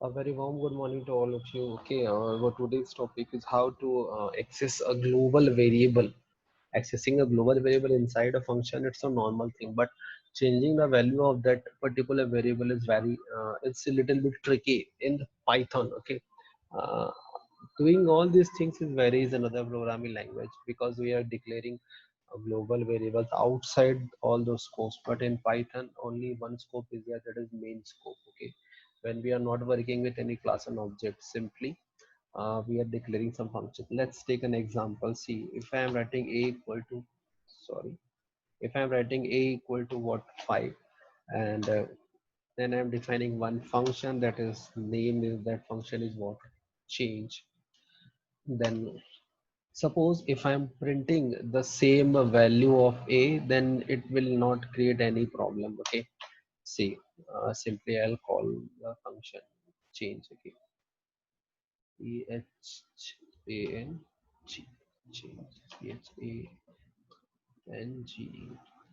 A very warm good morning to all of you. Okay, our today's topic is how to access a global variable. Accessing a global variable inside a function, it's a normal thing, but changing the value of that particular variable is it's a little bit tricky in the Python. Okay, uh, doing all these things is varies another programming language because we are declaring global variables outside all those scopes, but in Python only one scope is there, that is main scope. Okay, when we are not working with any class and object, simply we are declaring some function. Let's take an example. See, if I am writing a equal to, sorry, if I am writing a equal to what, 5, and then I am defining one function, that is name is, that function is what, change. Then suppose if I'm printing the same value of a, then it will not create any problem. Okay, see, simply I'll call the function change. Okay, change, change,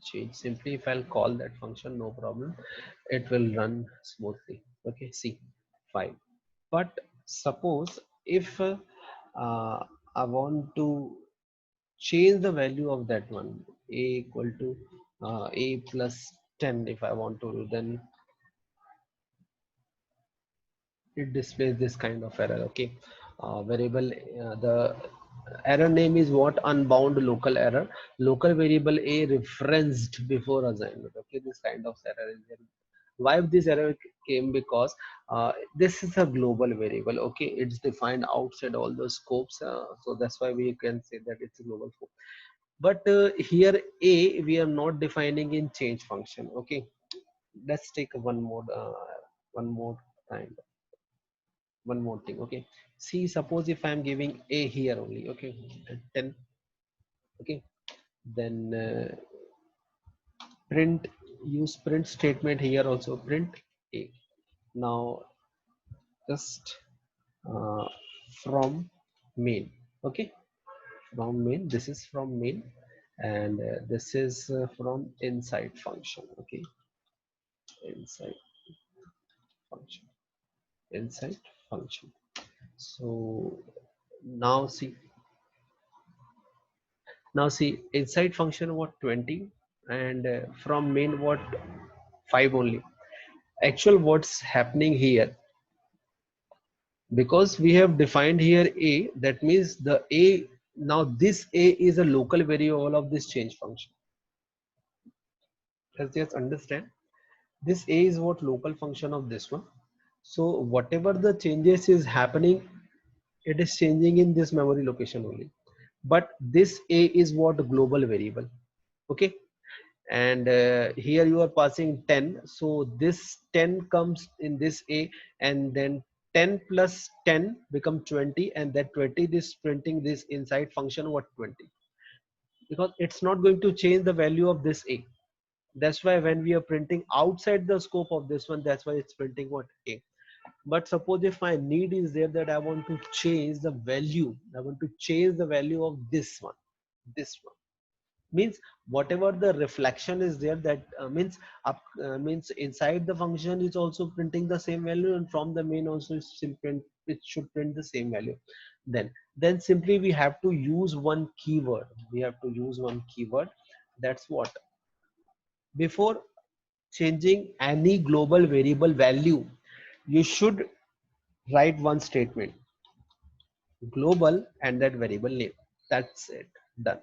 change. Simply if I'll call that function, no problem, it will run smoothly. Okay, see, 5. But suppose if I want to change the value of that one, a equal to a plus 10, if I want to do, then it displays this kind of error. Okay, variable, the error name is what, unbound local error, local variable a referenced before assignment. Okay, this kind of error is there. Why this error came? Because this is a global variable. Okay, it's defined outside all the scopes, so that's why we can say that it's a global scope. But here a we are not defining in change function. Okay, let's take one more time, one more thing. Okay, see, suppose if I am giving a here only. Okay, 10. Okay, then print, use print statement here also, print a. Now just uh, from main. Okay, from main, this is from main, and this is from inside function. Okay, inside function, inside function. So now see, inside function what, 20, and from main what, 5 only. Actual what's happening here, because we have defined here a, that means the a, now this a is a local variable of this change function. Let's just understand, this a is what, local function of this one. So whatever the changes is happening, it is changing in this memory location only, but this a is what, global variable. Okay, and here you are passing 10, so this 10 comes in this a, and then 10 plus 10 become 20, and that 20 is printing this inside function what, 20, because it's not going to change the value of this a. That's why when we are printing outside the scope of this one, that's why it's printing what, a. But suppose if my need is there that I want to change the value, I want to change the value of this one means whatever the reflection is there, that means inside the function is also printing the same value, and from the main also it should print the same value. Then simply we have to use one keyword, that's what, before changing any global variable value, you should write one statement, global, and that variable name. That's it, done.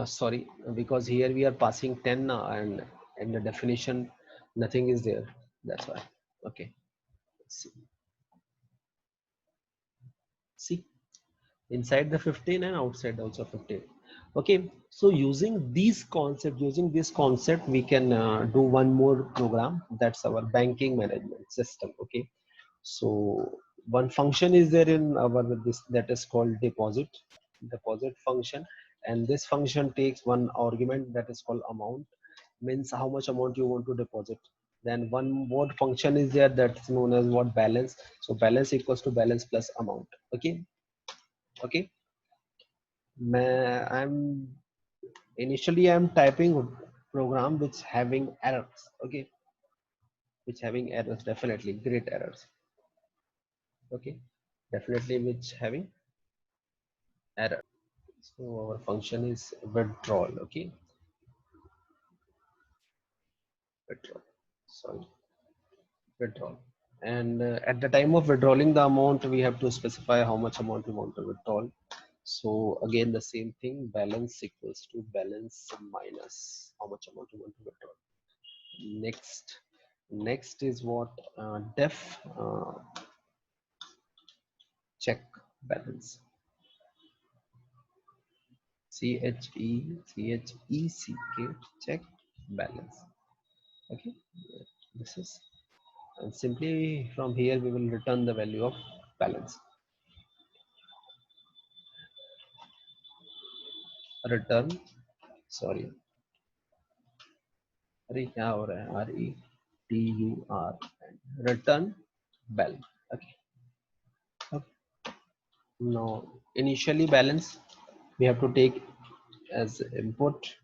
Sorry, because here we are passing 10 now, and in the definition nothing is there, that's why. Okay, see, see, inside the 15 and outside also 15. Okay, so using this concept we can do one more program, that's our banking management system. Okay, so one function is there in our this, that is called deposit function, and this function takes one argument, that is called amount, means how much amount you want to deposit. Then one more function is there, that's known as what, balance. So balance equals to balance plus amount. Okay, okay, I'm initially I'm typing program which having errors, okay, which having errors, definitely great errors, okay, definitely which having error. So our function is withdrawal, okay, withdrawal, sorry, withdrawal. And at the time of withdrawing the amount, we have to specify how much amount we want to withdraw. So again, the same thing, balance equals to balance minus how much amount you want to withdraw. Next is what, def check balance, check check balance, okay. This is, and simply from here we will return the value of balance. Return, sorry, अरे क्या हो रहा है, RETUR, return balance, okay. Now initially balance we have to take as input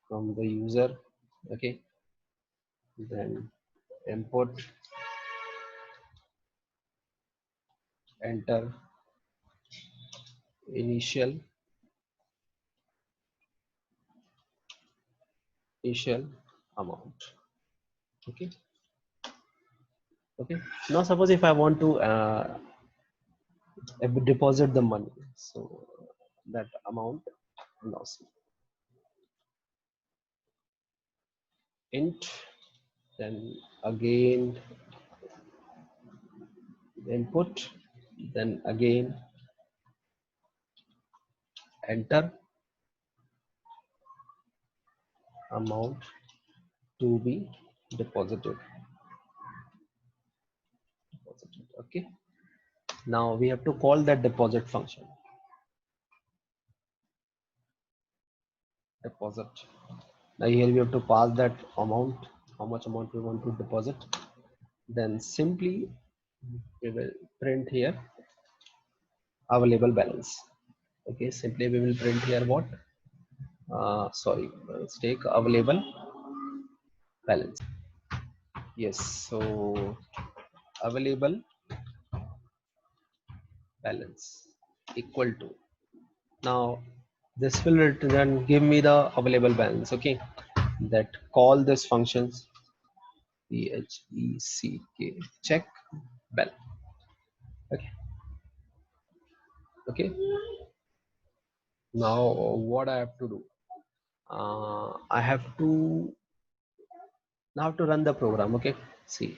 from the user, okay, then input, enter initial amount, okay, okay. Now suppose if I want to deposit the money, so that amount, now see, int, then again input, then again enter amount to be deposited, okay. Now we have to call that deposit function, deposit. Now here we have to pass that amount, how much amount we want to deposit, then simply we will print here available balance, okay. Simply we will print here what, sorry, let's take available balance, yes. So available balance equal to, now this will return, give me the available balance, okay. That call this functions check balance, okay, okay. Now what I have to do, I have to now to run the program, okay. See,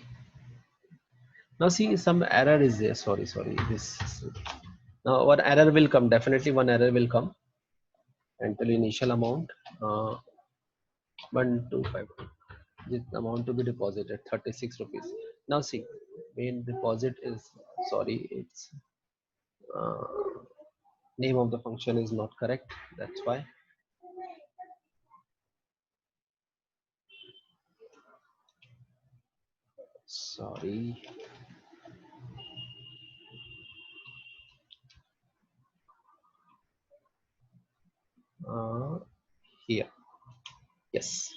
now see some error is there, sorry, this, now one error will come, definitely one error will come, until initial amount, 125, this amount to be deposited 36 rupees. Now see, main deposit is, sorry, it's name of the function is not correct, that's why, sorry, here, yes.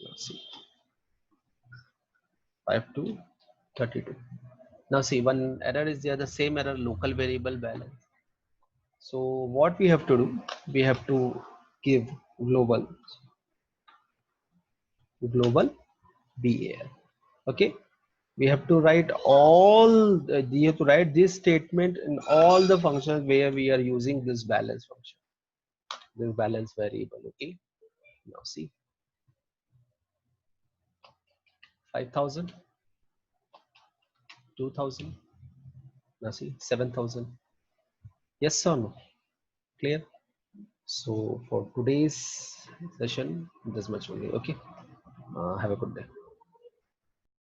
Now see, 5 to 32. Now see, one error is there, the same error, local variable balance. So what we have to do, we have to give global BAL, okay. We have to write all, you have to write this statement in all the functions where we are using this balance function, this balance variable, okay. Now see, 5,000, 2,000, now see 7,000, yes or no, clear. So for today's session, this much only, okay. Have a good day.